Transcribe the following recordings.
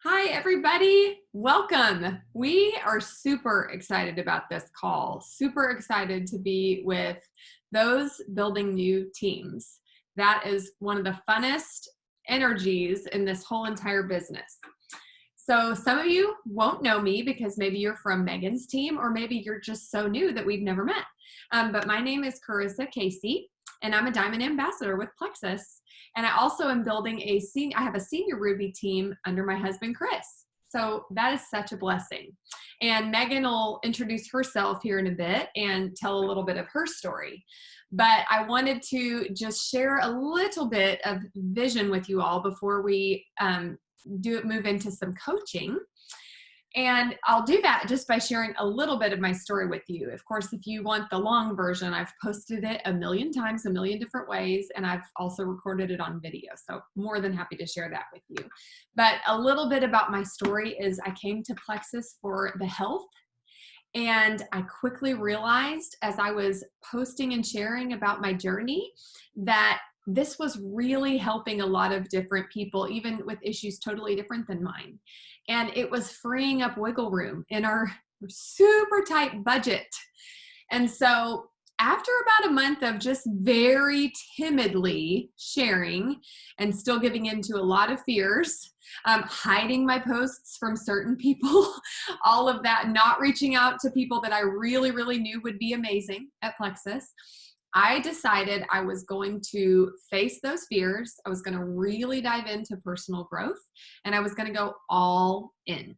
Hi, everybody. Welcome. We are super excited about this call. Super excited to be with those building new teams. That is one of the funnest energies in this whole entire business. So some of you won't know me because maybe you're from Megan's team, or maybe you're just so new that we've never met. But my name is Carissa Casey, and I'm a Diamond Ambassador with Plexus. And I also am building I have a senior Ruby team under my husband, Chris. So that is such a blessing. And Megan will introduce herself here in a bit and tell a little bit of her story. But I wanted to just share a little bit of vision with you all before we move into some coaching. And I'll do that just by sharing a little bit of my story with you. Of course, if you want the long version, I've posted it a million times, a million different ways, and I've also recorded it on video. So more than happy to share that with you. But a little bit about my story is I came to Plexus for the health. And I quickly realized as I was posting and sharing about my journey that this was really helping a lot of different people, even with issues totally different than mine. And it was freeing up wiggle room in our super tight budget. And so after about a month of just very timidly sharing and still giving into a lot of fears, hiding my posts from certain people, all of that, not reaching out to people that I really, really knew would be amazing at Plexus, I decided I was going to face those fears. I was going to really dive into personal growth, and I was going to go all in.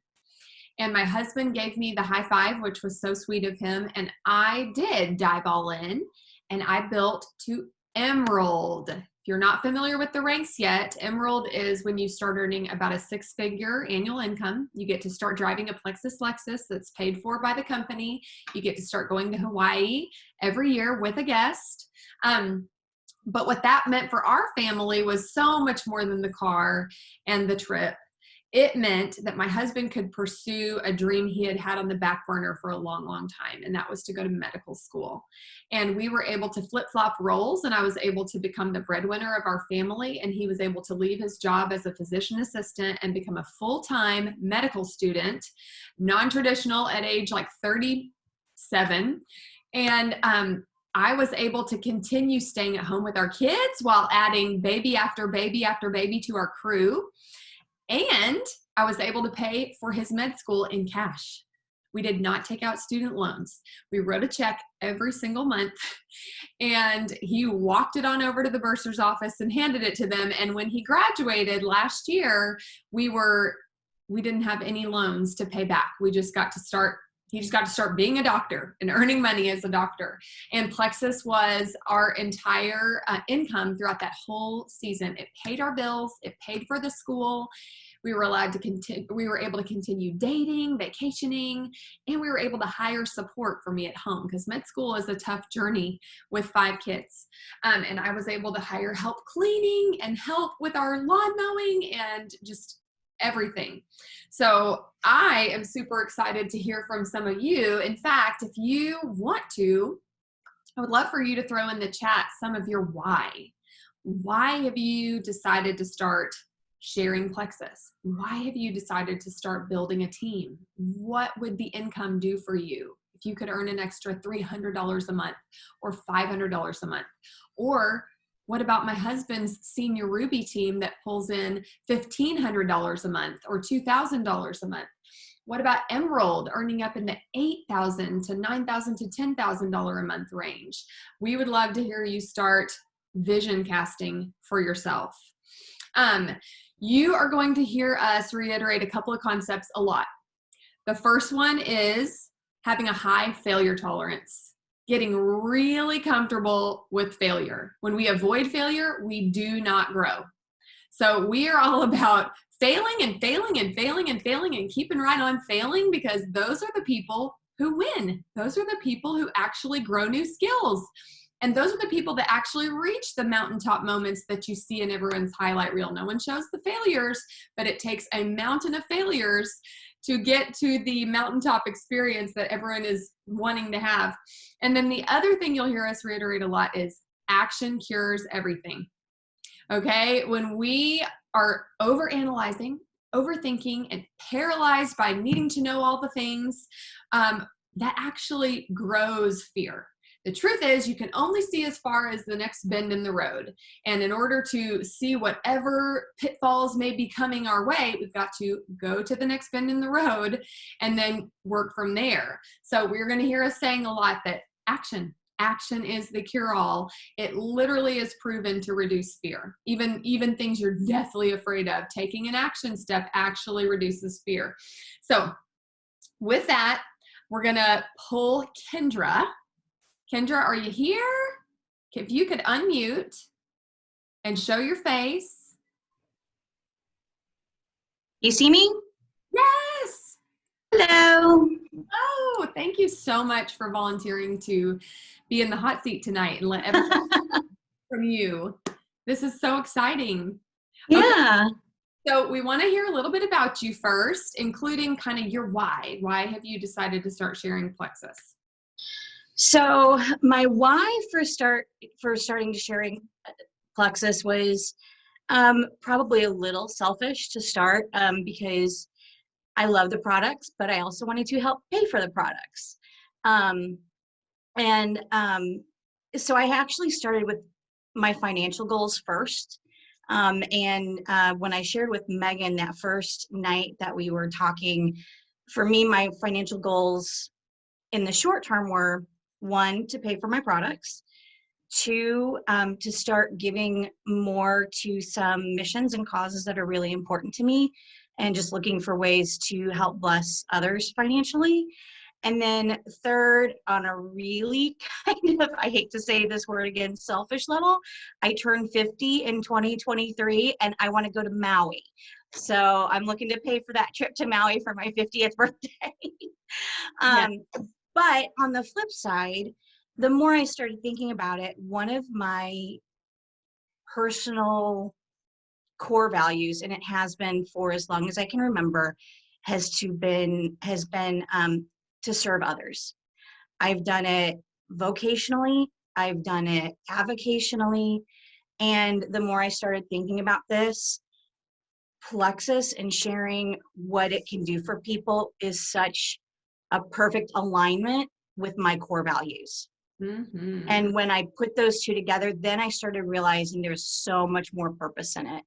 And my husband gave me the high five, which was so sweet of him. And I did dive all in, and I built to Emerald. If you're not familiar with the ranks yet, Emerald is when you start earning about a 6-figure annual income. You get to start driving a Plexus Lexus that's paid for by the company. You get to start going to Hawaii every year with a guest. But what that meant for our family was so much more than the car and the trip. It meant that my husband could pursue a dream he had had on the back burner for a long, long time, and that was to go to medical school. And we were able to flip-flop roles, and I was able to become the breadwinner of our family, and he was able to leave his job as a physician assistant and become a full-time medical student, non-traditional at age like 37. And I was able to continue staying at home with our kids while adding baby after baby after baby to our crew. And I was able to pay for his med school in cash. We did not take out student loans. We wrote a check every single month, and he walked it on over to the bursar's office and handed it to them. And when he graduated last year, we didn't have any loans to pay back. He just got to start being a doctor and earning money as a doctor. And Plexus was our entire income throughout that whole season. It paid our bills. It paid for the school. We were able to continue dating, vacationing, and we were able to hire support for me at home because med school is a tough journey with 5 kids. And I was able to hire help cleaning and help with our lawn mowing and just everything. So I am super excited to hear from some of you. In fact, if you want to, I would love for you to throw in the chat some of your why. Why have you decided to start sharing Plexus? Why have you decided to start building a team? What would the income do for you if you could earn an extra $300 a month or $500 a month? Or what about my husband's senior Ruby team that pulls in $1,500 a month or $2,000 a month? What about Emerald earning up in the $8,000 to $9,000 to $10,000 a month range? We would love to hear you start vision casting for yourself. You are going to hear us reiterate a couple of concepts a lot. The first one is having a high failure tolerance. Getting really comfortable with failure. When we avoid failure, we do not grow. So we are all about failing and failing and failing and failing and keeping right on failing, because those are the people who win. Those are the people who actually grow new skills. And those are the people that actually reach the mountaintop moments that you see in everyone's highlight reel. No one shows the failures, but it takes a mountain of failures to get to the mountaintop experience that everyone is wanting to have. And then the other thing you'll hear us reiterate a lot is action cures everything. Okay? When we are overanalyzing overthinking and paralyzed by needing to know all the things, that actually grows fear. The truth is, you can only see as far as the next bend in the road. And in order to see whatever pitfalls may be coming our way, we've got to go to the next bend in the road and then work from there. So we're going to hear us saying a lot that action is the cure-all. It literally is proven to reduce fear. Even things you're deathly afraid of, taking an action step actually reduces fear. So with that, we're going to pull Kendra. Kendra, are you here? If you could unmute and show your face. You see me? Yes. Hello. Oh, thank you so much for volunteering to be in the hot seat tonight and let everyone from you. This is so exciting. Yeah. Okay. So we want to hear a little bit about you first, including kind of your why. Why have you decided to start sharing plexus? So my why for starting to sharing plexus was probably a little selfish to start because I love the products, but I also wanted to help pay for the products. And so I actually started with my financial goals first. And when I shared with Megan that first night that we were talking, for me, my financial goals in the short term were 1, to pay for my products, 2, to start giving more to some missions and causes that are really important to me, and just looking for ways to help bless others financially. And then 3rd, on a really kind of, I hate to say this word again, selfish level, I turned 50 in 2023 and I want to go to Maui. So I'm looking to pay for that trip to Maui for my 50th birthday. Yeah. But on the flip side, the more I started thinking about it, one of my personal core values, and it has been for as long as I can remember, has been to serve others. I've done it vocationally, I've done it avocationally, and the more I started thinking about this, plexus and sharing what it can do for people is such a perfect alignment with my core values. Mm-hmm. And when I put those two together, then I started realizing there's so much more purpose in it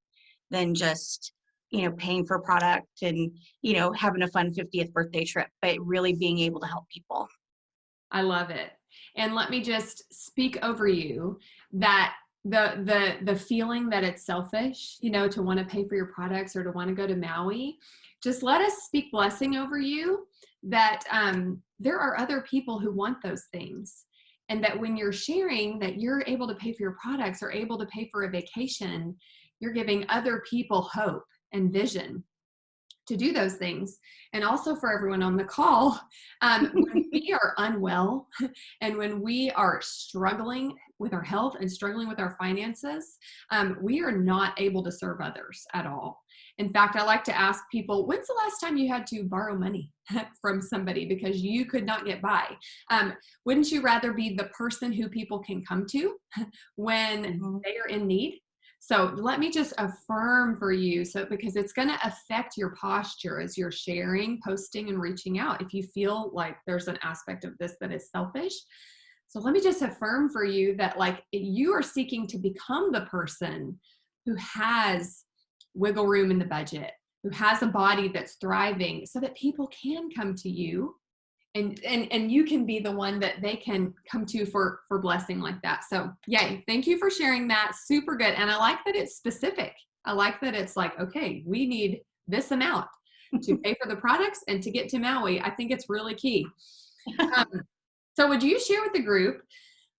than just, paying for product and, having a fun 50th birthday trip, but really being able to help people. I love it. And let me just speak over you that the feeling that it's selfish, to want to pay for your products or to want to go to Maui, just let us speak blessing over you that there are other people who want those things. And that when you're sharing that you're able to pay for your products or able to pay for a vacation, you're giving other people hope and vision to do those things. And also for everyone on the call, when we are unwell and when we are struggling with our health and struggling with our finances, we are not able to serve others at all. In fact, I like to ask people, when's the last time you had to borrow money from somebody because you could not get by? Wouldn't you rather be the person who people can come to when they are in need? So let me just affirm for you, because it's going to affect your posture as you're sharing, posting, and reaching out. If you feel like there's an aspect of this that is selfish. So let me just affirm for you that you are seeking to become the person who has wiggle room in the budget, who has a body that's thriving so that people can come to you. And you can be the one that they can come to for blessing like that. So yay, thank you for sharing that. Super good. And I like that it's specific. I like that it's okay, we need this amount to pay for the products and to get to Maui. I think it's really key. So would you share with the group,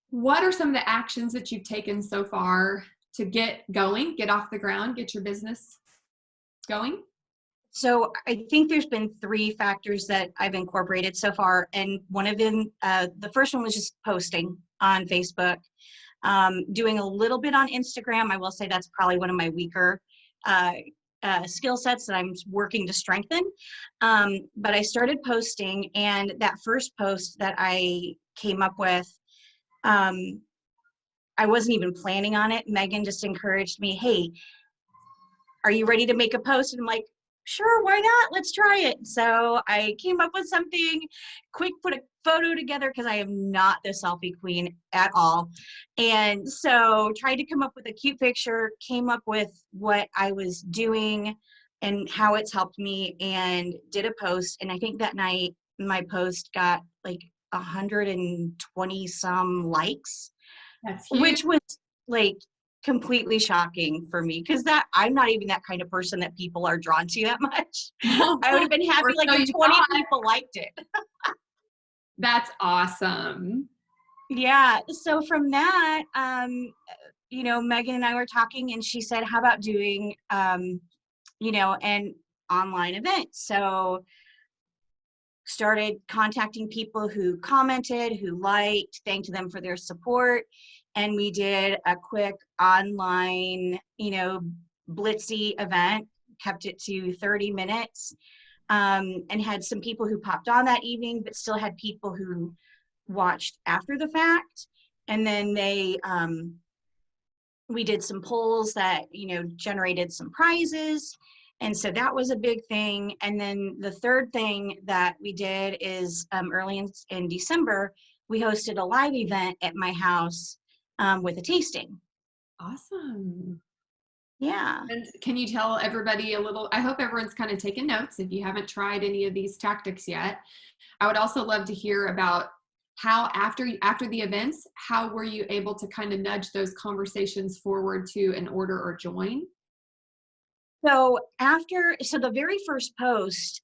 what are some of the actions that you've taken so far to get going, get off the ground, get your business going? So I think there's been 3 factors that I've incorporated so far. And one of them, the first one was just posting on Facebook, doing a little bit on Instagram. I will say that's probably one of my weaker skill sets that I'm working to strengthen. But I started posting, and that first post that I came up with, I wasn't even planning on it. Megan just encouraged me, hey, are you ready to make a post? And I'm like, sure, why not? Let's try it. So I came up with something quick, put a photo together because I am not the selfie queen at all. And so tried to come up with a cute picture, came up with what I was doing and how it's helped me, and did a post. And I think that night my post got like 120 some likes, That's huge. which was like completely shocking for me because that I'm not even that kind of person that people are drawn to that much. I would have been Or happy like so if you 20 thought. people liked it. That's awesome. Yeah. So from that, Megan and I were talking and she said, how about doing, an online event? So started contacting people who commented, who liked, thanked them for their support. And we did a quick online, blitzy event, kept it to 30 minutes, and had some people who popped on that evening, but still had people who watched after the fact. And then we did some polls that, generated some prizes. And so that was a big thing. And then the third thing that we did is early in December, we hosted a live event at my house with a tasting. Awesome. Yeah. And can you tell everybody a little? I hope everyone's kind of taking notes if you haven't tried any of these tactics yet. I would also love to hear about how after the events, how were you able to kind of nudge those conversations forward to an order or join? So the very first post,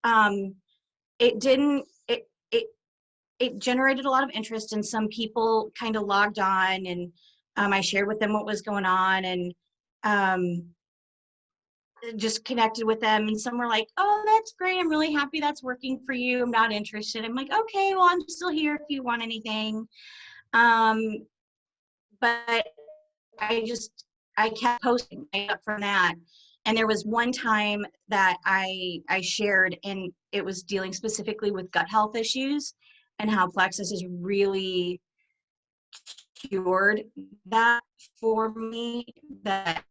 it didn't, it generated a lot of interest, and some people kind of logged on, and I shared with them what was going on, and um, just connected with them. And some were like, oh, that's great. I'm really happy that's working for you. I'm not interested. I'm like, okay, well, I'm still here if you want anything. Um, but I kept posting up from that. And there was one time that I shared, and it was dealing specifically with gut health issues and how plexus is really cured that for me, that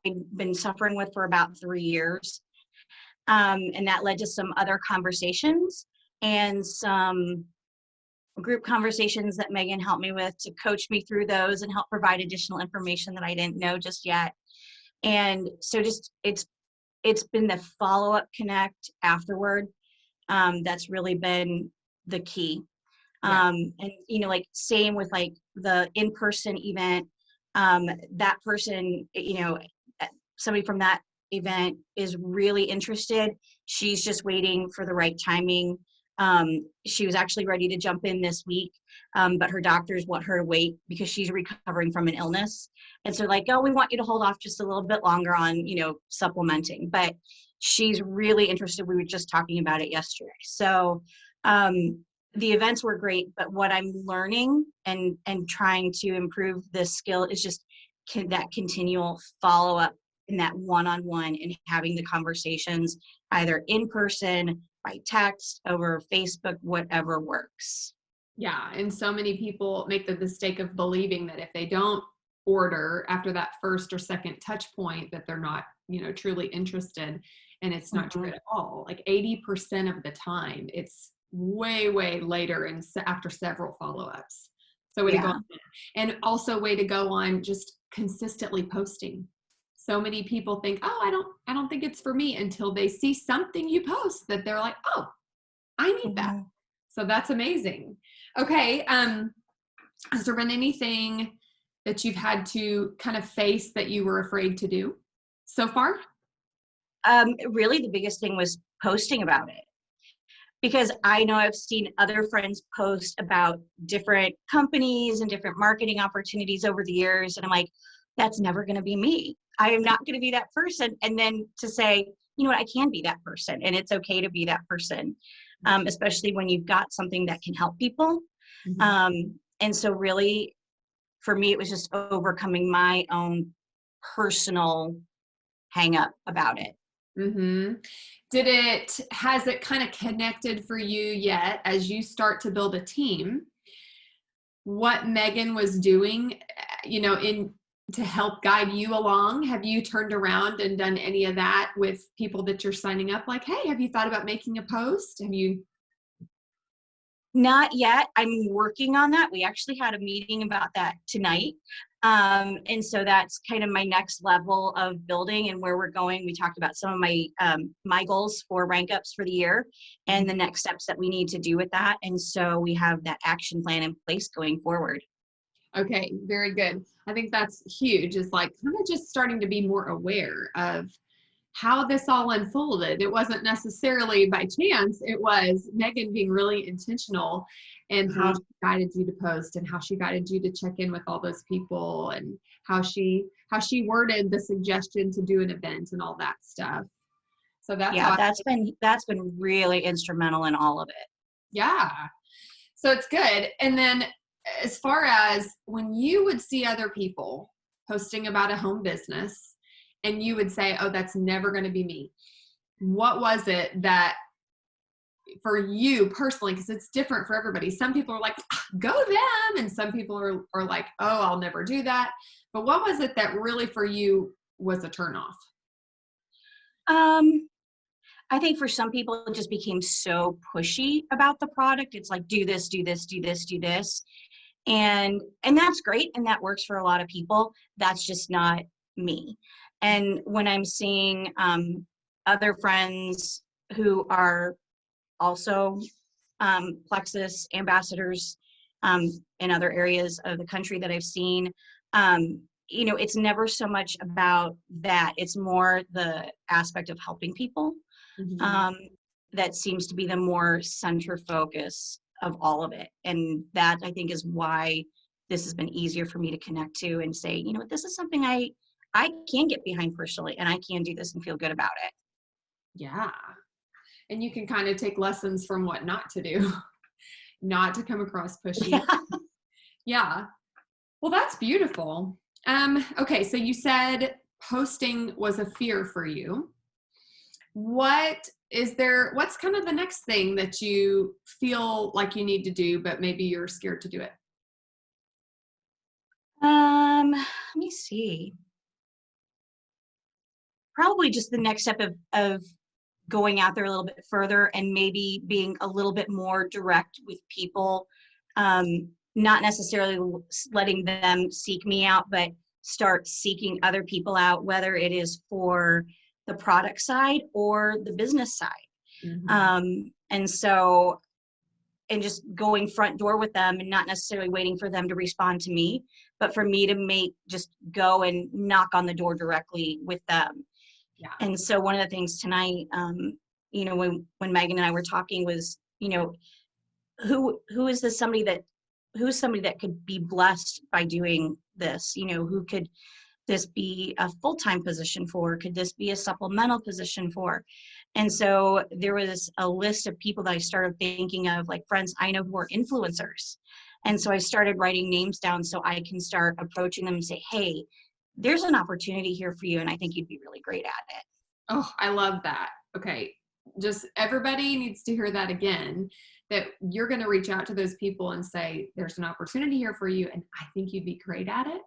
I've been suffering with for about 3 years. And that led to some other conversations and some group conversations that Megan helped me with to coach me through those and help provide additional information that I didn't know just yet. And so just it's been the follow-up connect afterward, that's really been the key. Yeah. And like same with like the in-person event, that person, somebody from that event is really interested. She's just waiting for the right timing. She was actually ready to jump in this week, but her doctors want her to wait because she's recovering from an illness. And so like, oh, we want you to hold off just a little bit longer on, supplementing. But she's really interested. We were just talking about it yesterday. So the events were great, but what I'm learning and trying to improve this skill is just that continual follow-up and that one-on-one, and having the conversations either in person, by text, over Facebook, whatever works. Yeah. And so many people make the mistake of believing that if they don't order after that first or second touch point, that they're not, truly interested. And it's not true Mhm. at all. Like 80% of the time, it's way, way later and after several follow-ups. So way to go Yeah. on that. And also way to go on just consistently posting. So many people think, oh, I don't think it's for me, until they see something you post that they're like, oh, I need that. Mhm. So that's amazing. Okay. Has there been anything that you've had to kind of face that you were afraid to do so far? Really, the biggest thing was posting about it, because I know I've seen other friends post about different companies and different marketing opportunities over the years. And I'm like, that's never going to be me. I am not going to be that person. And then to say, you know what, I can be that person, and it's okay to be that person, especially when you've got something that can help people. Mhm. And so really, for me, it was just overcoming my own personal hang up about it. Mm-hmm. Has it kind of connected for you yet as you start to build a team? What Megan was doing, in to help guide you along? Have you turned around and done any of that with people that you're signing up? Like, hey, have you thought about making a post? Have you? Not yet. I'm working on that. We actually had a meeting about that tonight. And so that's kind of my next level of building and where we're going. We talked about some of my goals for rank ups for the year and the next steps that we need to do with that. And so we have that action plan in place going forward. Okay, very good. I think that's huge. Is like kind of just starting to be more aware of how this all unfolded. It wasn't necessarily by chance. It was Megan being really intentional and how Mhm. she guided you to post and how she guided you to check in with all those people and how she worded the suggestion to do an event and all that stuff. So that's Yeah, awesome. that's been really instrumental in all of it. Yeah. So it's good. And then as far as when you would see other people posting about a home business and you would say, oh, that's never going to be me. What was it that for you personally, because it's different for everybody. Some people are like, go them. And some people are like, oh, I'll never do that. But what was it that really for you was a turnoff? Um, I think for some people it just became so pushy about the product. It's like do this, do this, do this, do this. And that's great and that works for a lot of people. That's just not me. And when I'm seeing other friends who are also plexus ambassadors in other areas of the country that I've seen, it's never so much about that. It's more the aspect of helping people Mm-hmm. um, that seems to be the more center focus of all of it. And that I think is why this has been easier for me to connect to and say, this is something I can get behind personally and I can do this and feel good about it. Yeah. And you can kind of take lessons from what not to do, not to come across pushy. Yeah. Yeah. Well, that's beautiful. Okay, so you said posting was a fear for you. What's kind of the next thing that you feel like you need to do, but maybe you're scared to do it? Let me see. Probably just the next step of going out there a little bit further and maybe being a little bit more direct with people, not necessarily letting them seek me out, but start seeking other people out, whether it is for the product side or the business side. Mhm. And so, and just going front door with them and not necessarily waiting for them to respond to me, but for me to just go and knock on the door directly with them. Yeah. And so one of the things tonight, when Megan and I were talking was, who is this somebody that could be blessed by doing this? Who could this be a full-time position for? Could this be a supplemental position for? And so there was a list of people that I started thinking of, like friends I know who are influencers. And so I started writing names down so I can start approaching them and say, hey, there's an opportunity here for you, and I think you'd be really great at it. Oh, I love that. Okay. Just everybody needs to hear that again, that you're going to reach out to those people and say, there's an opportunity here for you. And I think you'd be great at it.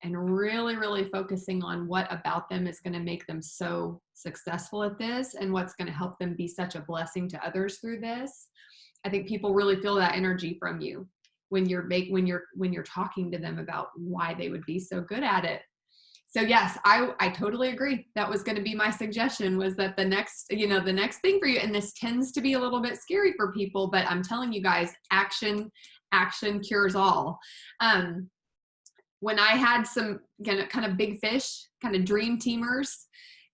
And really, really focusing on what about them is going to make them so successful at this and what's going to help them be such a blessing to others through this. I think people really feel that energy from you when you're talking to them about why they would be so good at it. So yes, I totally agree. That was going to be my suggestion, was that the next thing for you, and this tends to be a little bit scary for people, but I'm telling you guys, action cures all. When I had some kind of big fish, kind of dream teamers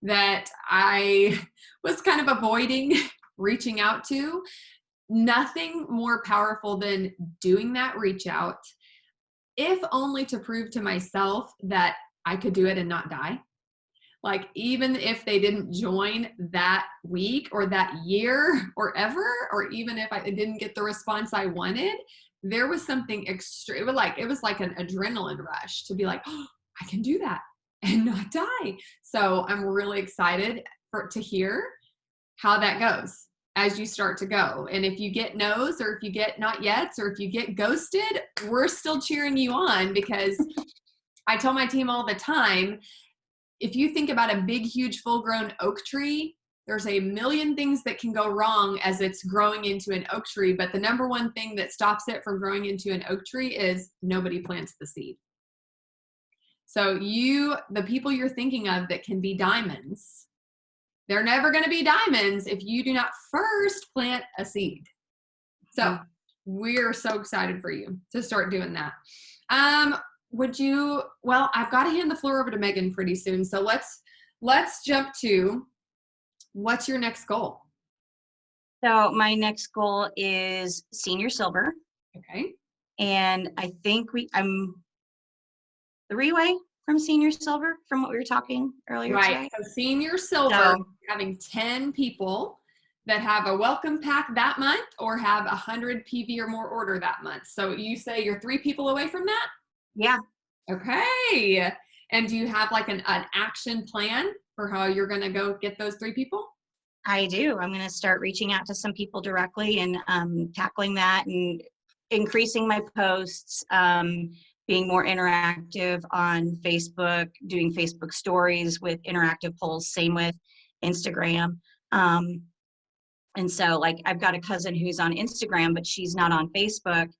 that I was kind of avoiding reaching out to, nothing more powerful than doing that reach out, if only to prove to myself that I could do it and not die. Like, even if they didn't join that week or that year or ever, or even if I didn't get the response I wanted, there was something extra. It was like an adrenaline rush to be like, oh, I can do that and not die. So I'm really excited to hear how that goes as you start to go. And if you get no's, or if you get not yet, or if you get ghosted, we're still cheering you on, because I tell my team all the time, if you think about a big, huge, full-grown oak tree, there's a million things that can go wrong as it's growing into an oak tree, but the number one thing that stops it from growing into an oak tree is nobody plants the seed. So the people you're thinking of that can be diamonds, they're never going to be diamonds if you do not first plant a seed. So we're so excited for you to start doing that. Well, I've got to hand the floor over to Megan pretty soon. So let's jump to, what's your next goal? So my next goal is senior silver. Okay. And I think I'm 3 away from senior silver from what we were talking earlier today. So senior silver, having 10 people that have a welcome pack that month or have 100 PV or more order that month. So you say you're 3 people away from that? Yeah. Okay. And do you have like an action plan for how you're going to go get those 3 people? I do. I'm going to start reaching out to some people directly and tackling that and increasing my posts, being more interactive on Facebook, doing Facebook stories with interactive polls, same with Instagram. And so like I've got a cousin who's on Instagram, but she's not on Facebook.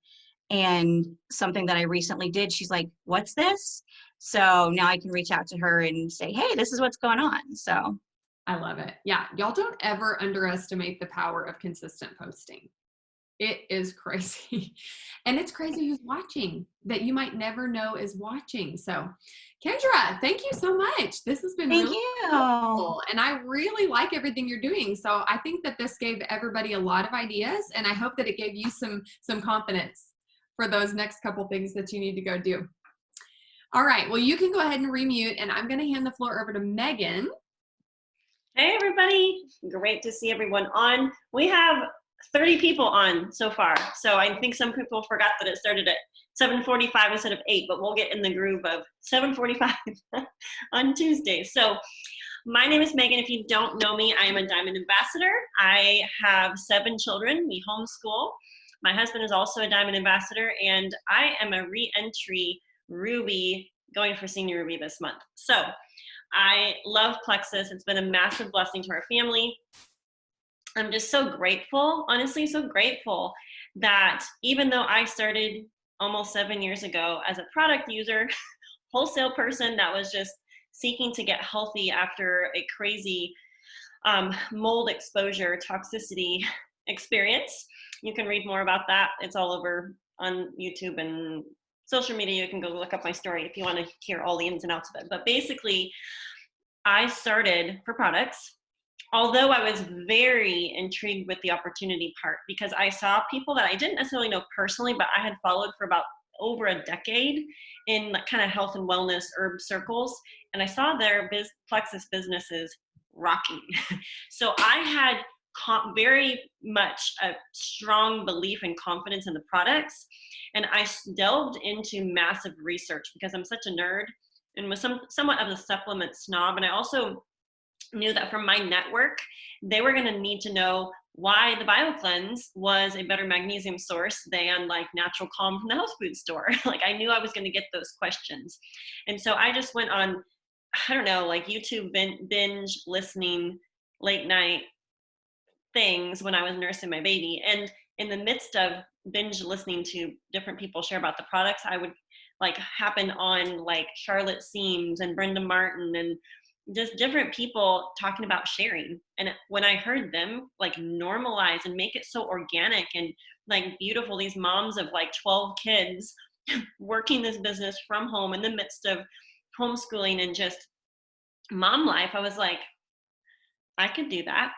And something that I recently did, she's like, what's this? So now I can reach out to her and say, hey, this is what's going on. So I love it. Yeah. Y'all don't ever underestimate the power of consistent posting. It is crazy. And it's crazy who's watching that you might never know is watching. So Kendra, thank you so much. This has been really helpful. And I really like everything you're doing. So I think that this gave everybody a lot of ideas, and I hope that it gave you some confidence for those next couple things that you need to go do. All right. Well, you can go ahead and remute, and I'm going to hand the floor over to Megan. Hey, everybody. Great to see everyone on. We have 30 people on so far. So I think some people forgot that it started at 7:45 instead of 8, but we'll get in the groove of 7:45 on Tuesday. So my name is Megan. If you don't know me, I am a Diamond Ambassador. I have 7 children. We homeschool. My husband is also a Diamond Ambassador, and I am a re-entry Ruby going for Senior Ruby this month. So I love Plexus. It's been a massive blessing to our family. I'm just so grateful, honestly, so grateful that even though I started almost 7 years ago as a product user, wholesale person that was just seeking to get healthy after a crazy mold exposure toxicity experience. You can read more about that. It's all over on YouTube and social media. You can go look up my story if you want to hear all the ins and outs of it. But basically, I started for products, although I was very intrigued with the opportunity part, because I saw people that I didn't necessarily know personally, but I had followed for about over a decade in kind of health and wellness herb circles. And I saw their Plexus businesses rocking. So I had very much a strong belief and confidence in the products. And I delved into massive research because I'm such a nerd and was somewhat of a supplement snob. And I also knew that from my network, they were going to need to know why the BioCleanse was a better magnesium source than like Natural Calm from the health food store. Like I knew I was going to get those questions. And so I just went on, I don't know, like YouTube binge listening late night things when I was nursing my baby. And in the midst of binge listening to different people share about the products, I would like happen on like Charlotte Seams and Brenda Martin and just different people talking about sharing. And when I heard them like normalize and make it so organic and like beautiful, these moms of like 12 kids working this business from home in the midst of homeschooling and just mom life, I was like, I could do that.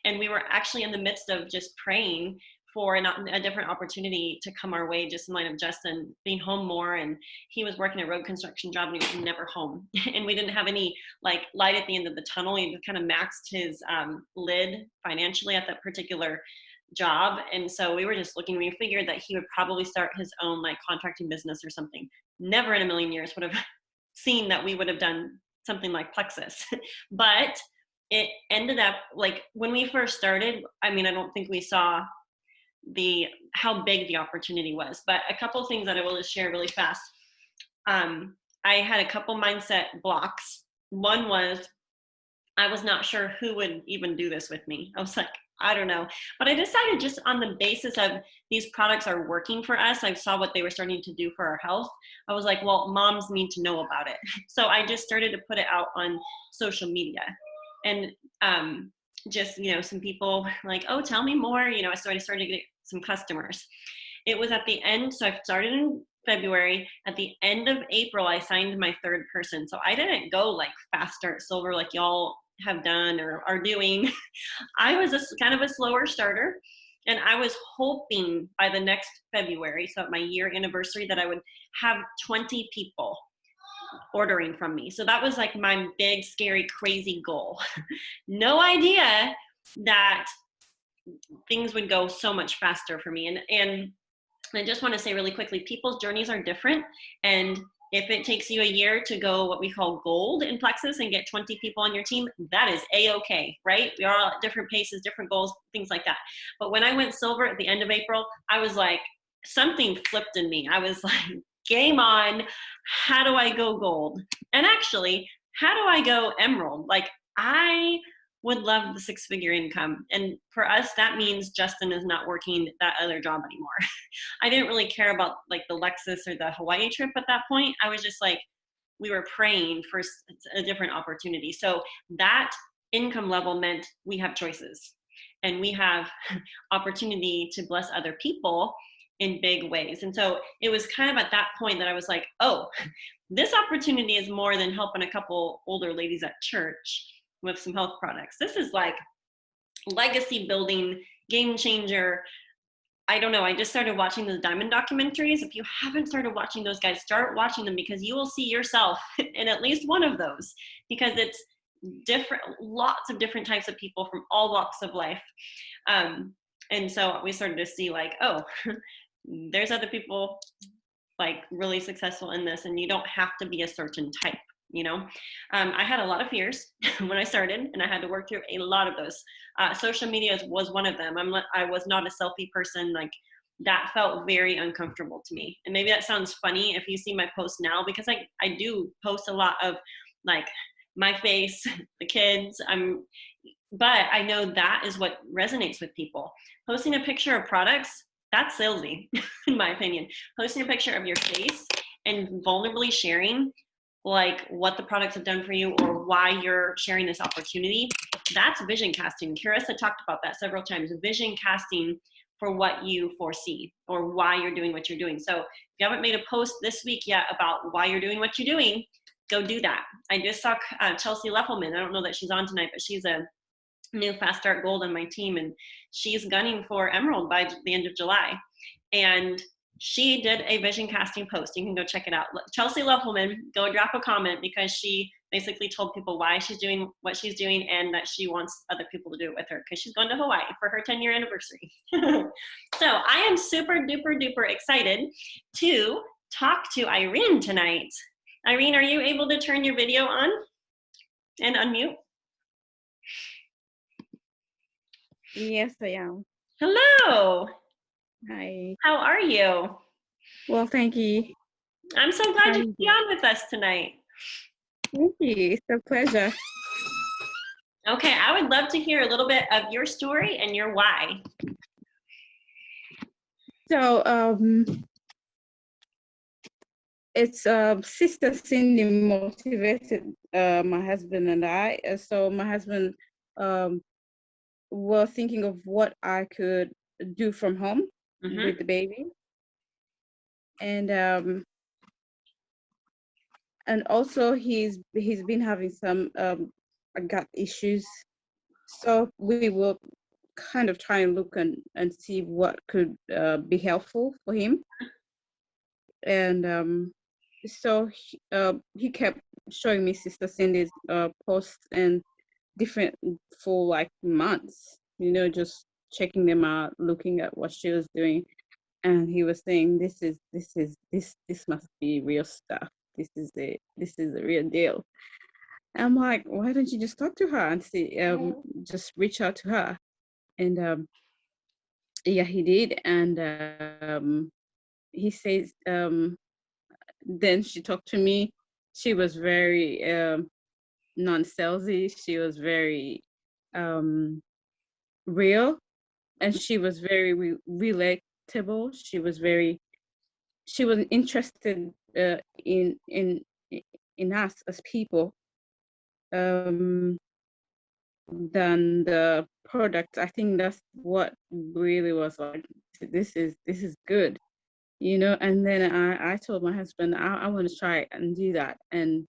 And we were actually in the midst of just praying for a different opportunity to come our way, just in light of Justin being home more, and he was working a road construction job and he was never home. And we didn't have any like light at the end of the tunnel. He kind of maxed his lid financially at that particular job. And so we were just looking, we figured that he would probably start his own like contracting business or something. Never in a million years would have seen that we would have done something like Plexus. But it ended up like when we first started, I mean, I don't think we saw how big the opportunity was, but a couple of things that I will just share really fast. I I had a couple mindset blocks. One was I was not sure who would even do this with me. I was like, I don't know. But I decided just on the basis of these products are working for us, I saw what they were starting to do for our health. I was like, well, moms need to know about it. So I just started to put it out on social media. And just, some people like, oh, tell me more. So I started to get some customers. It was at the end. So I started in February. At the end of April, I signed my third person. So I didn't go like fast start silver like y'all have done or are doing. I was kind of a slower starter, and I was hoping by the next February, so at my year anniversary, that I would have 20 people ordering from me. So that was like my big, scary, crazy goal. No idea that things would go so much faster for me. And I just want to say really quickly, people's journeys are different. And if it takes you a year to go what we call gold in plexus and get 20 people on your team, that is a-okay, right? We are all at different paces, different goals, things like that. But when I went silver at the end of April, I was like, something flipped in me. I was like, game on. How do I go gold? And actually, how do I go emerald? Like, I would love the 6-figure income. And for us, that means Justin is not working that other job anymore. I didn't really care about like the Lexus or the Hawaii trip at that point. I was just like, we were praying for a different opportunity. So that income level meant we have choices and we have opportunity to bless other people in big ways. And so it was kind of at that point that I was like, oh, this opportunity is more than helping a couple older ladies at church with some health products. This is like legacy building, game changer. I don't know. I just started watching the Diamond documentaries. If you haven't started watching those, guys, start watching them, because you will see yourself in at least one of those, because it's different, lots of different types of people from all walks of life. And so we started to see like, oh, there's other people like really successful in this, and you don't have to be a certain type. I had a lot of fears when I started, and I had to work through a lot of those. Social media was one of them. I was not a selfie person. Like, that felt very uncomfortable to me. And maybe that sounds funny if you see my posts now, because I do post a lot of like my face, the kids. But I know that is what resonates with people. Posting a picture of products, that's salesy, in my opinion. Posting a picture of your face and vulnerably sharing like what the products have done for you or why you're sharing this opportunity, that's vision casting. Carissa talked about that several times. Vision casting for what you foresee or why you're doing what you're doing. So if you haven't made a post this week yet about why you're doing what you're doing, go do that. I just saw Chelsea Leffelman. I don't know that she's on tonight, but she's a new Fast Start Gold on my team, and she's gunning for Emerald by the end of July. And she did a vision casting post. You can go check it out. Chelsea Leffelman, go drop a comment, because she basically told people why she's doing what she's doing and that she wants other people to do it with her, because she's going to Hawaii for her 10-year anniversary. So I am super duper duper excited to talk to Irene tonight. Irene, are you able to turn your video on and unmute? Yes, I am. Hello. Hi. How are you? Well, thank you. I'm so glad How you you be on with us tonight. Thank you. It's a pleasure. Okay, I would love to hear a little bit of your story and your why. So, it's Sister Cindy motivated my husband and I. So my husband was thinking of what I could do from home with the baby, and also he's been having some gut issues. So we will kind of try and look and see what could be helpful for him. And so he kept showing me Sister Cindy's posts and different for like months, just checking them out, looking at what she was doing. And he was saying, this must be real stuff. This is the real deal. I'm like, why don't you just talk to her and see, just reach out to her? And yeah, he did. And he says, then she talked to me she was very non-salesy. She was very real, and she was very relatable. She was interested in us as people, than the product. I think that's what really was like, this is good, and then I told my husband I want to try it and do that, and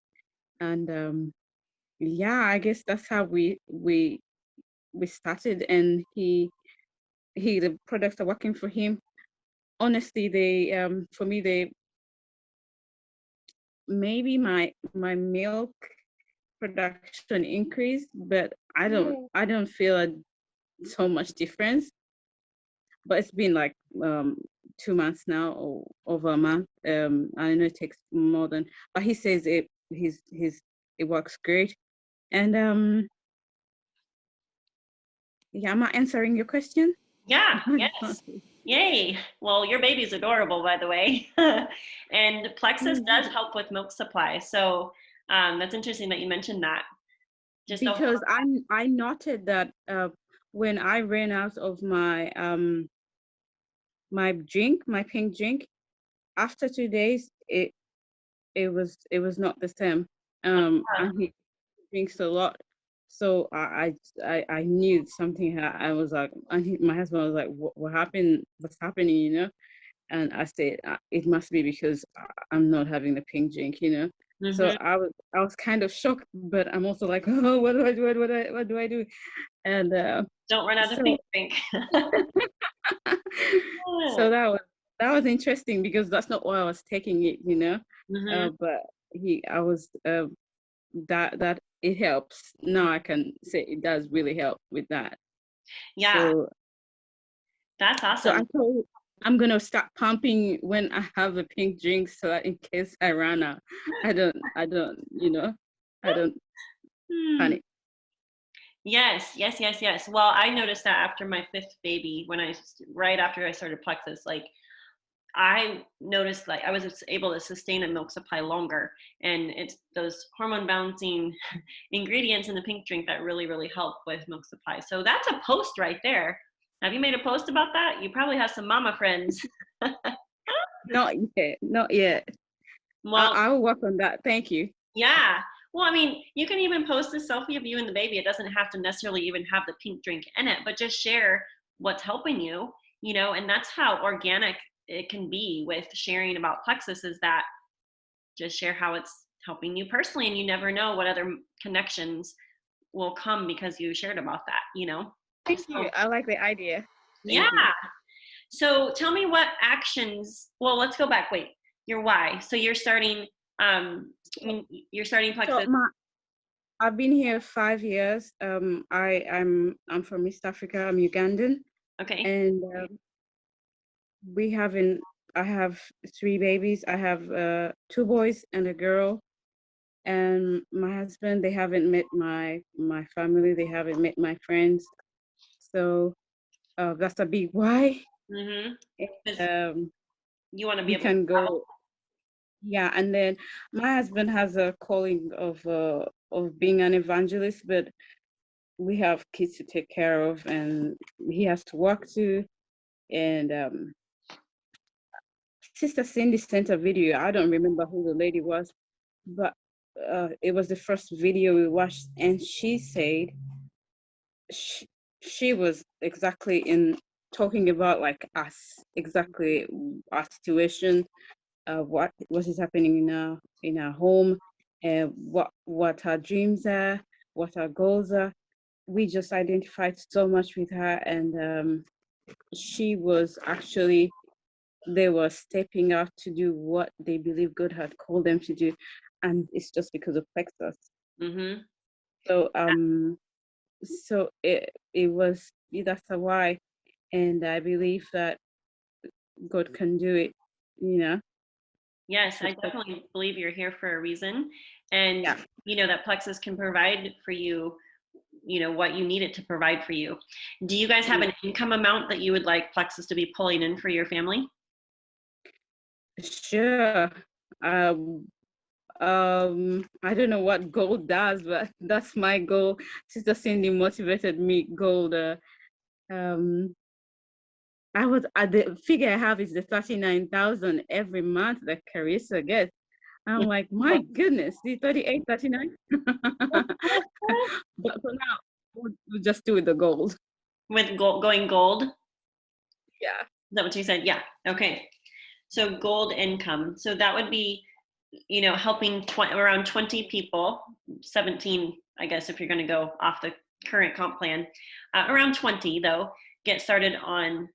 yeah, I guess that's how we started, and the products are working for him. Honestly, they for me, they maybe my milk production increased, but I don't feel so much difference. But it's been like 2 months now, or over a month. I know it takes more than, but he says it works great. And yeah, am I answering your question? Yeah, yes. Yay. Well, your baby's adorable, by the way. And plexus does help with milk supply. So that's interesting that you mentioned that. Just so Because I noted that when I ran out of my pink drink, after 2 days, it was not the same. And he drinks a lot, so I knew something. I was like, and my husband was like, what happened? What's happening? And I said, it must be because I'm not having the pink drink. So Mhm. I was kind of shocked, but I'm also like, oh, what do I do? What do I do? And Don't run out of so pink drink. so that was interesting, because that's not why I was taking it. Mhm. But I was that it helps. Now I can say it does really help with that. Yeah, So that's so I awesome. told I'm gonna start pumping when I have a pink drink, so that in case I run out, I don't Hmm. panic. Yes, yes, yes, yes. Well, I noticed that after my fifth baby, right after I started plexus, like I noticed like I was able to sustain a milk supply longer, and it's those hormone balancing ingredients in the pink drink that really, really help with milk supply. So that's a post right there. Have you made a post about that? You probably have some mama friends. Not yet, not yet. Well, I'll work on that. Thank you. yeah. Well, I mean, you can even post a selfie of you and the baby. It doesn't have to necessarily even have the pink drink in it, but just share what's helping you, and that's how organic it can be with sharing about plexus, is that just share how it's helping you personally, and you never know what other connections will come because you shared about that. Thank you. So, I like the idea. yeah. Thank you. So tell me what actions, well, let's go back. Wait, your why. So you're starting So plexus. I've been here 5 years. I'm from East Africa. I'm Ugandan, Okay. and we having I have 3 babies. I have 2 boys and a girl. And my husband, they haven't met my family. They haven't met my friends. So that's a big why. Mm-hmm. Because Um, you want to be we able to can travel. go, yeah. And then my husband has a calling of being an evangelist, but we have kids to take care of, and he has to work too. And Sister Cindy sent a video. I don't remember who the lady was, but it was the first video we watched, and she said she, she was exactly in talking about like us, exactly our situation, what is happening in our home, and what our dreams are, what our goals are. We just identified so much with her, and she was actually they were stepping out to do what they believe God had called them to do, and it's just because of Texas. Mm-hmm. So it was, that's a why, and I believe that God can do it. You know. Yes, So, I definitely believe you're here for a reason. And, yeah. that plexus can provide for you, what you need it to provide for you. Do you guys have an income amount that you would like plexus to be pulling in for your family? Sure. Um, I don't know what gold does, but that's my goal. Sister Cindy motivated me. Gold. Um, I was at the figure I have is the 39,000 every month that Carissa gets. I'm like, my goodness, the 38, 39. But for now, we'll just do with the gold. With gold, going gold? Is Yeah. that what you said? Yeah. Okay. So gold income. So that would be, helping around 20 people, 17, I guess, if you're going to go off the current comp plan, around 20 though, get started on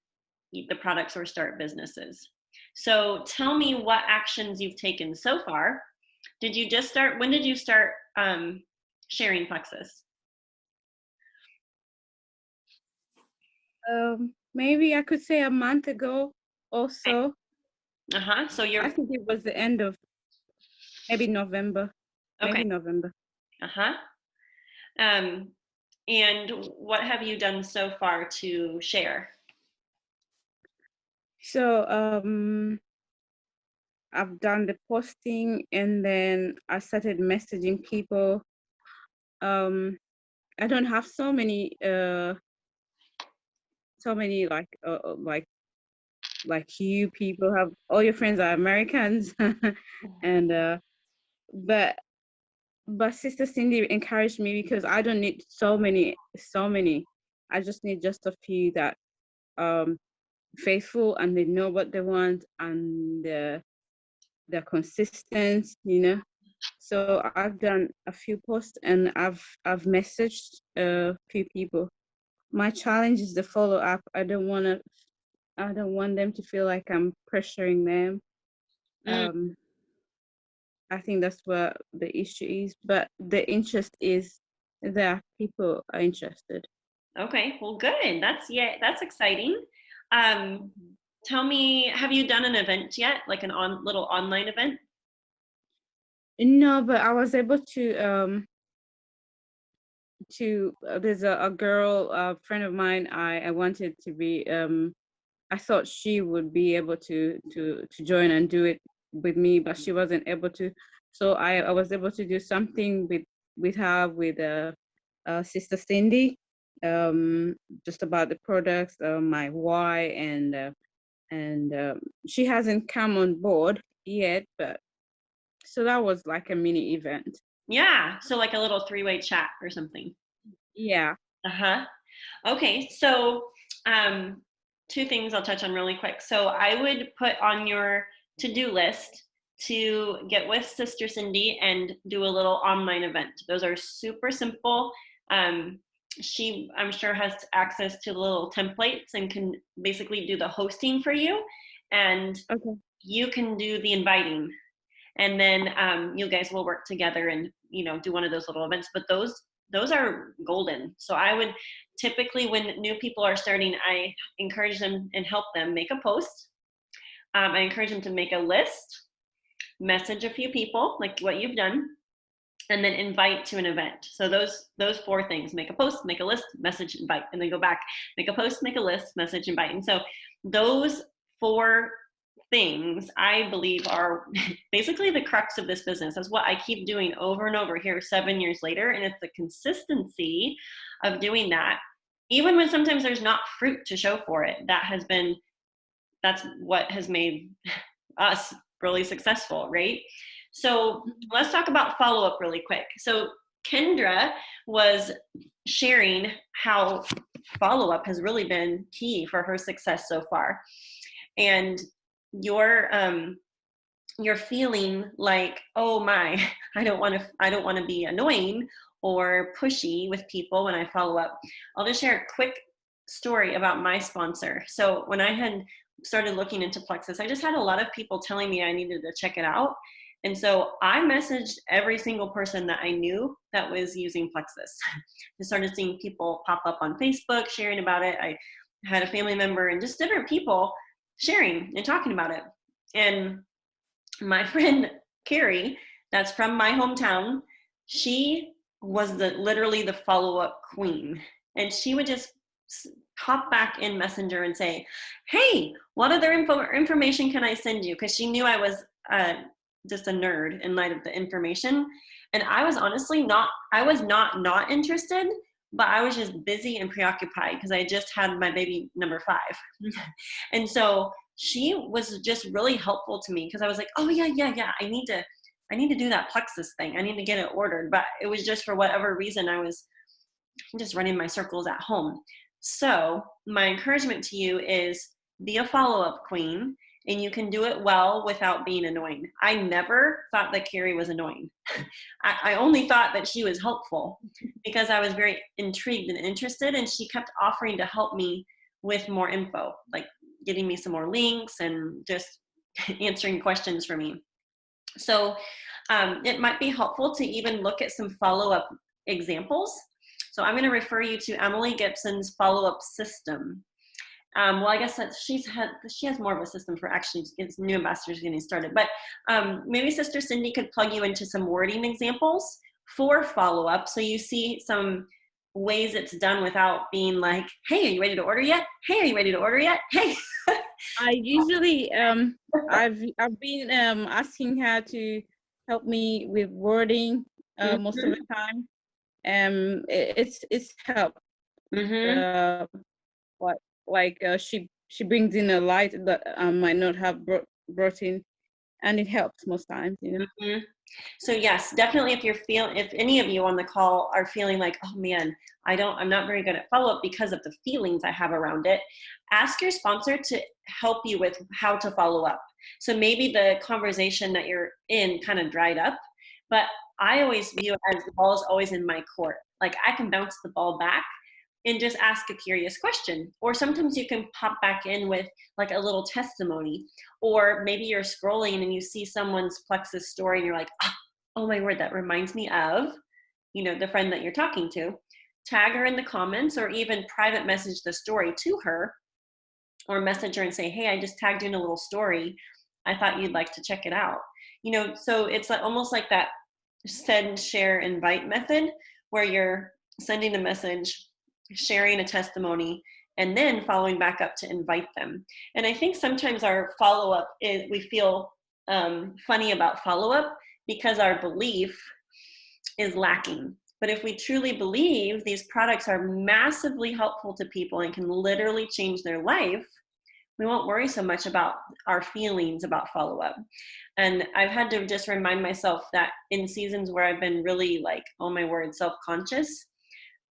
the products or start businesses. So tell me what actions you've taken so far. Did you just start? When did you start sharing Plexus? Maybe I could say a month ago or so. So I think it was the end of maybe November. Okay. Maybe November. And what have you done so far to share? So I've done the posting, and then I started messaging people. I don't have so many like you people have. All your friends are Americans. And but Sister Cindy encouraged me because I don't need so many. I just need just a few that faithful, and they know what they want, and they're consistent, So I've done a few posts, and I've messaged a few people. My challenge is the follow up. I don't want them to feel like I'm pressuring them. I think that's where the issue is, but the interest is there. People are interested. Okay, well, good. That's exciting. Tell me, have you done an event yet, like little online event? No, but I was able to there's a girl, a friend of mine. I wanted to be. I thought she would be able to join and do it with me, but she wasn't able to. So I was able to do something with her, with Sister Cindy, just about the products, my why, and she hasn't come on board yet, but so that was like a mini event. Yeah, so like a little three-way chat or something. Yeah. Okay, so two things I'll touch on really quick. So I would put on your to-do list to get with Sister Cindy and do a little online event. Those are super simple. She, I'm sure, has access to the little templates and can basically do the hosting for you, and you can do the inviting. And then you guys will work together and do one of those little events. But those are golden. So I would typically, when new people are starting, I encourage them and help them make a post. I encourage them to make a list, message a few people like what you've done, and then invite to an event. So those four things: make a post, make a list, message, invite, and then go back, make a post, make a list, message, invite. And so those four things, I believe, are basically the crux of this business. That's what I keep doing over and over here 7 years later. And it's the consistency of doing that, even when sometimes there's not fruit to show for it. That's what has made us really successful, right? So let's talk about follow-up really quick. So Kendra was sharing how follow-up has really been key for her success so far. And you're feeling like, oh my, I don't want to be annoying or pushy with people when I follow up. I'll just share a quick story about my sponsor. So when I had started looking into Plexus, I just had a lot of people telling me I needed to check it out. And so I messaged every single person that I knew that was using Plexus. I started seeing people pop up on Facebook sharing about it. I had a family member and just different people sharing and talking about it. And my friend Carrie, that's from my hometown, she was literally the follow-up queen. And she would just hop back in Messenger and say, hey, what other information can I send you? Because she knew I was just a nerd in light of the information. And I was honestly not interested, but I was just busy and preoccupied because I just had my baby number 5. And so she was just really helpful to me because I was like, oh yeah, I need to do that plexus thing. I need to get it ordered. But it was just for whatever reason, I was just running my circles at home. So my encouragement to you is be a follow-up queen, and you can do it well without being annoying. I never thought that Carrie was annoying. I only thought that she was helpful because I was very intrigued and interested, and she kept offering to help me with more info, like getting me some more links and just answering questions for me. So it might be helpful to even look at some follow-up examples. So I'm going to refer you to Emily Gibson's follow-up system. Well, I guess that she has more of a system for actually new ambassadors getting started. But maybe Sister Cindy could plug you into some wording examples for follow-up, so you see some ways it's done without being like, "Hey, are you ready to order yet? Hey, are you ready to order yet? Hey." I usually I've been asking her to help me with wording most of the time. It's helped. She brings in a light that I might not have brought in, and it helps most times, you know. So yes, definitely if any of you on the call are feeling like, oh man, I'm not very good at follow-up because of the feelings I have around it, ask your sponsor to help you with how to follow up. So maybe the conversation that you're in kind of dried up, but I always view it as the ball is always in my court. Like I can bounce the ball back and just ask a curious question. Or sometimes you can pop back in with like a little testimony, or maybe you're scrolling and you see someone's plexus story and you're like, oh my word, that reminds me of, the friend that you're talking to. Tag her in the comments, or even private message the story to her, or message her and say, hey, I just tagged you in a little story. I thought you'd like to check it out. So it's like almost like that send, share, invite method, where you're sending a message, sharing a testimony, and then following back up to invite them. And I think sometimes our follow-up is, we feel funny about follow-up because our belief is lacking. But if we truly believe these products are massively helpful to people and can literally change their life, we won't worry so much about our feelings about follow-up. And I've had to just remind myself that in seasons where I've been really like, oh my word, self-conscious,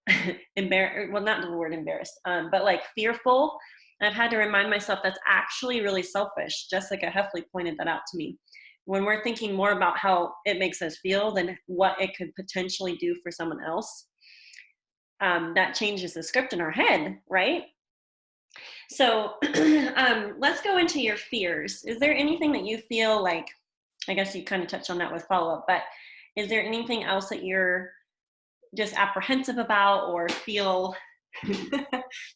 well, not the word embarrassed, but like fearful, I've had to remind myself that's actually really selfish. Jessica Heffley pointed that out to me. When we're thinking more about how it makes us feel than what it could potentially do for someone else, that changes the script in our head, right? So let's go into your fears. Is there anything that you feel like, I guess you kind of touched on that with follow-up, but is there anything else that you're just apprehensive about or feel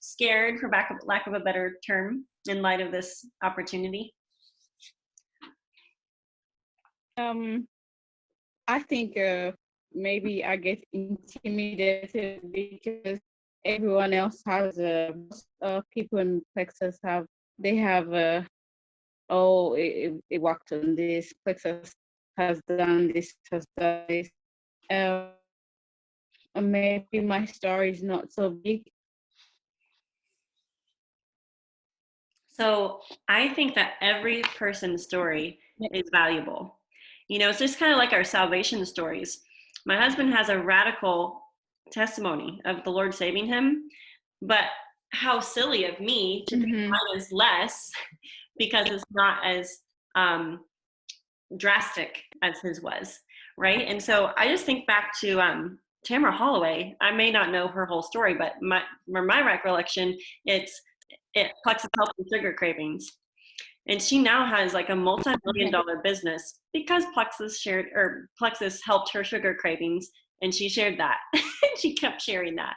scared, for lack of a better term, in light of this opportunity? I think maybe I get intimidated because everyone else has people in Plexus have it worked on this, Plexus has done this, maybe my story is not so big. So I think that every person's story is valuable. It's just kind of like our salvation stories. My husband has a radical testimony of the Lord saving him, but how silly of me to think mine is less because it's not as drastic as his was, right? And so I just think back to Tamara Holloway. I may not know her whole story, but my recollection, Plexus helped with sugar cravings. And she now has like a multi-million-dollar business because Plexus helped her sugar cravings, and she shared that. She kept sharing that,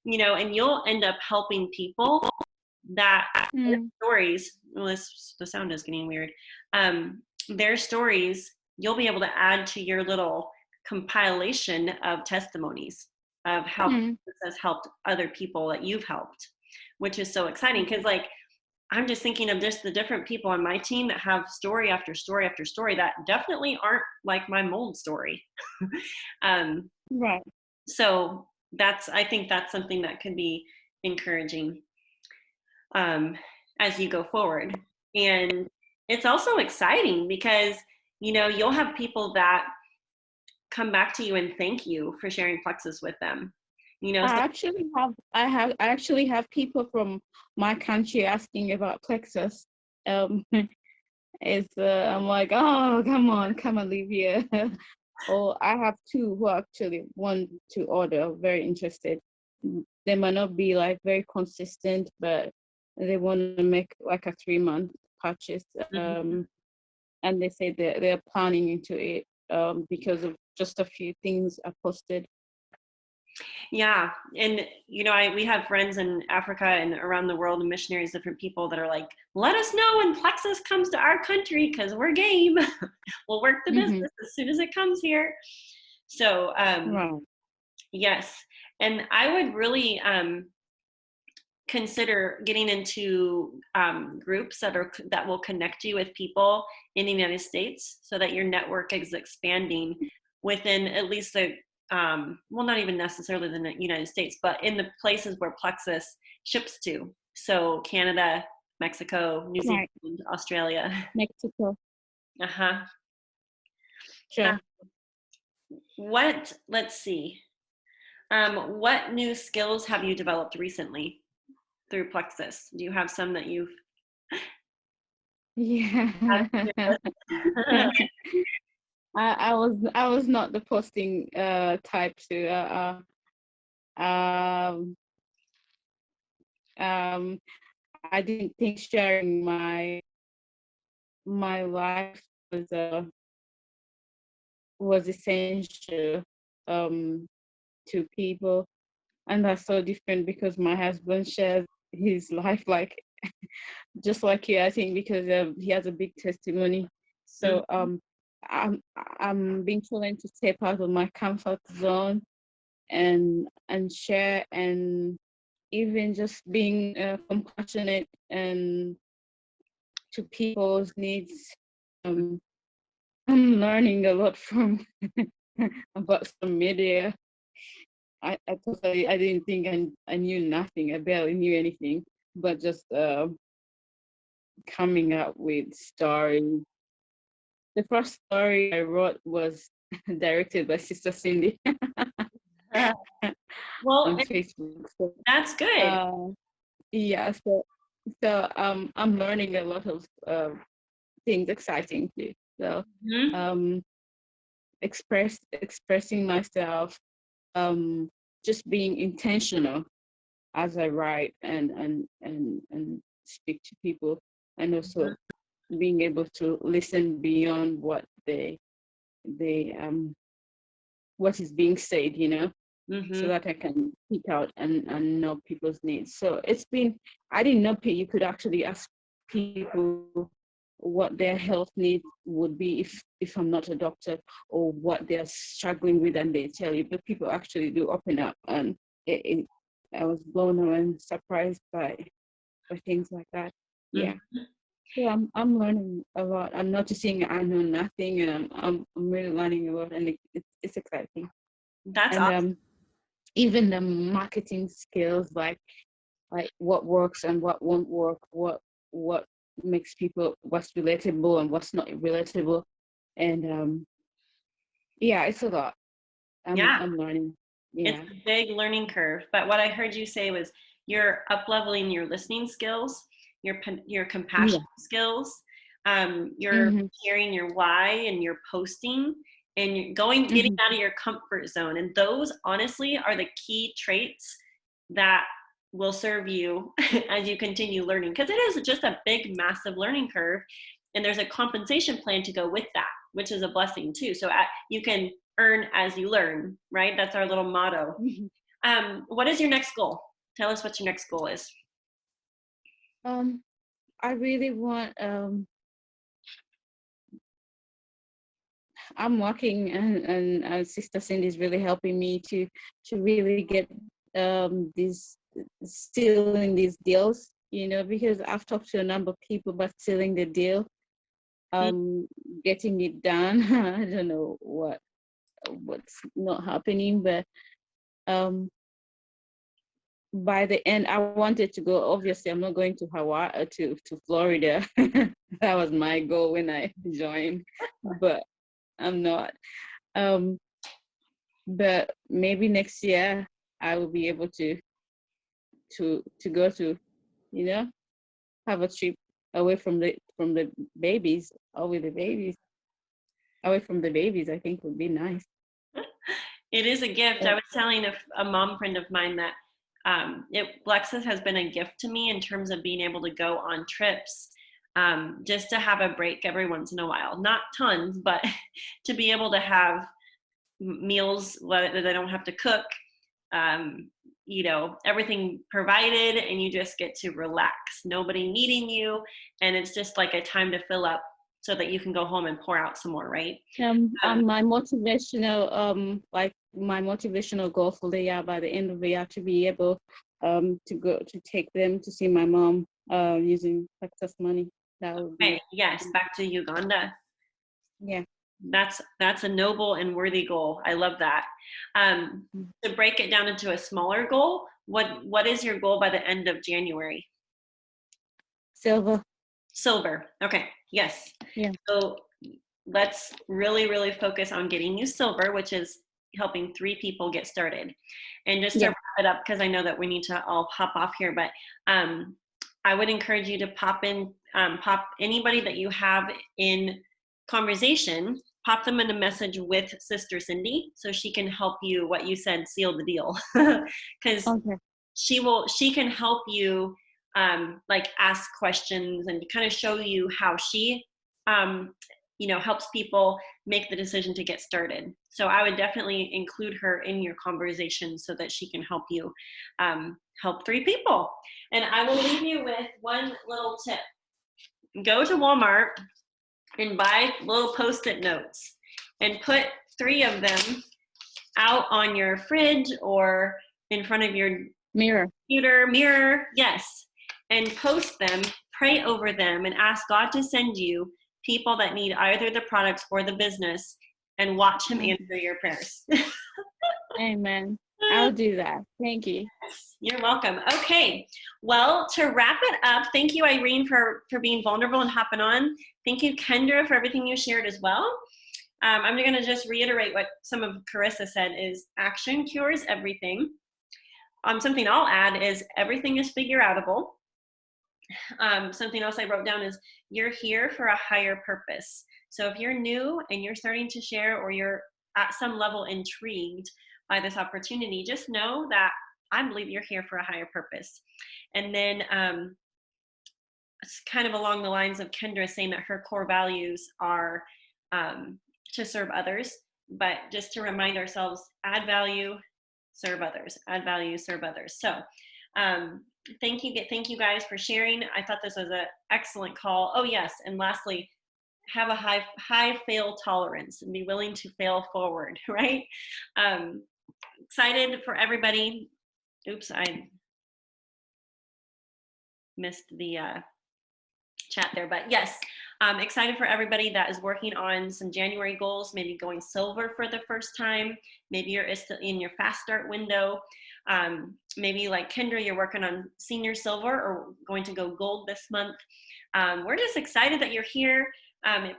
and you'll end up helping people that their stories, the sound is getting weird. Their stories, you'll be able to add to your little compilation of testimonies of how Plexus has helped other people that you've helped, which is so exciting because like, I'm just thinking of just the different people on my team that have story after story after story that definitely aren't like my mold story. Right. So I think that's something that could be encouraging as you go forward. And it's also exciting because, you'll have people that come back to you and thank you for sharing plexus with them. I actually have people from my country asking about plexus. Um, I'm like, oh, come on, live here. Or I have two who actually want to order, very interested. They might not be like very consistent, but they want to make like a 3-month purchase. Mhm. And they say they're planning into it because of just a few things I posted. Yeah, and we have friends in Africa and around the world, and missionaries, different people that are like, let us know when plexus comes to our country because we're game. We'll work the business as soon as it comes here. So Right. yes, and I would really consider getting into groups that will connect you with people in the United States, so that your network is expanding within at least well, not even necessarily the United States, but in the places where plexus ships to. So Canada, Mexico, New Zealand, Right. Australia. Mexico. Uh-huh. Sure. Let's see. What new skills have you developed recently through plexus? Do you have some that you've Yeah. I was not the posting type to um um I didn't think sharing my life was essential to people, and that's so different because my husband shares his life like just like you, I think, because he has a big testimony. So Mhm. I'm I'm being chosen to step out of my comfort zone and share, and even just being compassionate and to people's needs. Um, I'm learning a lot from about some media. I didn't think I knew nothing. I barely knew anything, but just coming up with stories. The first story I wrote was directed by Sister Cindy Well, on Facebook. So, that's good. uh, yeah, I'm learning a lot of things exciting too. So Mhm. um, expressing myself, um, just being intentional as I write and speak to people, and also being able to listen beyond they what is being said, so Mhm. that I can pick out and know people's needs. So I didn't know you could actually ask people what their health needs would be if I'm not a doctor, or what they're struggling with, and they tell you, but people actually do open up, and I was blown away and surprised by things like that. Yeah. Mhm. So I'm learning a lot. I'm noticing I know nothing, and I'm really learning a lot, and it's exciting. That's And awesome. even the marketing skills, like what works and what won't work, what makes people, what's relatable and what's not relatable, and yeah, it's a lot. Yeah, I'm learning. it's Yeah. a big learning curve. But what I heard you say was you're up leveling your listening skills, your compassion Yeah. skills, you're Mm-hmm. sharing your why, and you're posting, and you're getting Mm-hmm. out of your comfort zone. And those honestly are the key traits that will serve you as you continue learning, because it is just a big, massive learning curve. And there's a compensation plan to go with that, which is a blessing too. So you can earn as you learn, right? That's our little motto. Mm-hmm. What is your next goal? Tell us what your next goal is. um I really want I'm working, and Sister Cindy is really helping me to really get these still in these deals, because I've talked to a number of people about sealing the deal, getting it done. I don't know what's not happening, but by the end, I wanted to go. Obviously, I'm not going to Hawaii to Florida. That was my goal when I joined, but I'm not. But maybe next year I will be able to go to, have a trip away from the babies, or with the babies, away from the babies. I think would be nice. It is a gift. Yeah. I was telling a mom friend of mine that Lexus has been a gift to me in terms of being able to go on trips, just to have a break every once in a while. Not tons, but to be able to have meals that I don't have to cook, everything provided, and you just get to relax. Nobody needing you, and it's just like a time to fill up so that you can go home and pour out some more, right? My motivational goal for the year, by the end of the year, to be able to take them to see my mom using Lexus money. That would be yes, back to Uganda. Yeah. That's a noble and worthy goal. I love that. To break it down into a smaller goal, what is your goal by the end of January? Silver. Okay. Yes. Yeah. So let's really, really focus on getting you silver, which is helping 3 people get started. And just to wrap it up, because I know that we need to all hop off here, but I would encourage you to pop anybody that you have in conversation, pop them in a message with Sister Cindy so she can help you, what you said, seal the deal. Because she can help you ask questions and kind of show you how she helps people make the decision to get started. So I would definitely include her in your conversation so that she can help you help 3 people. And I will leave you with one little tip. Go to Walmart and buy little Post-it notes and put 3 of them out on your fridge or in front of your computer mirror. Yes. And post them, pray over them, and ask God to send you people that need either the products or the business, and watch him answer your prayers. Amen. I'll do that. Thank you. You're welcome. Okay. Well, to wrap it up, thank you, Irene, for being vulnerable and hopping on. Thank you, Kendra, for everything you shared as well. I'm going to just reiterate what some of Carissa said is action cures everything. Something I'll add is everything is figure-outable. Something else I wrote down is you're here for a higher purpose. So if you're new and you're starting to share, or you're at some level intrigued by this opportunity, just know that I believe you're here for a higher purpose. And then it's kind of along the lines of Kendra saying that her core values are to serve others, but just to remind ourselves, add value, serve others, add value, serve others. So thank you guys for sharing. I thought this was an excellent call. Oh yes, and lastly, have a high fail tolerance and be willing to fail forward, right? Excited for everybody. Oops, I missed the chat there, but yes, excited for everybody that is working on some January goals, maybe going silver for the first time. Maybe you're in your fast start window. Maybe like Kendra, you're working on senior silver or going to go gold this month. We're just excited that you're here.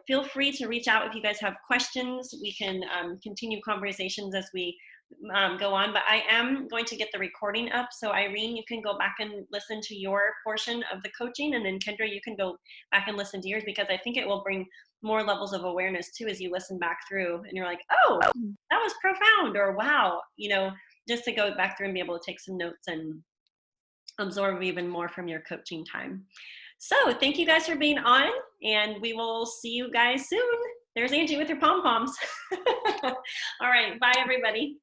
Feel free to reach out if you guys have questions. We can continue conversations as we go on, but I am going to get the recording up. So Irene, you can go back and listen to your portion of the coaching, and then Kendra, you can go back and listen to yours, because I think it will bring more levels of awareness too as you listen back through and you're like, oh, that was profound, or wow, just to go back through and be able to take some notes and absorb even more from your coaching time. So thank you guys for being on, and we will see you guys soon. There's Angie with her pom-poms. All right, bye everybody.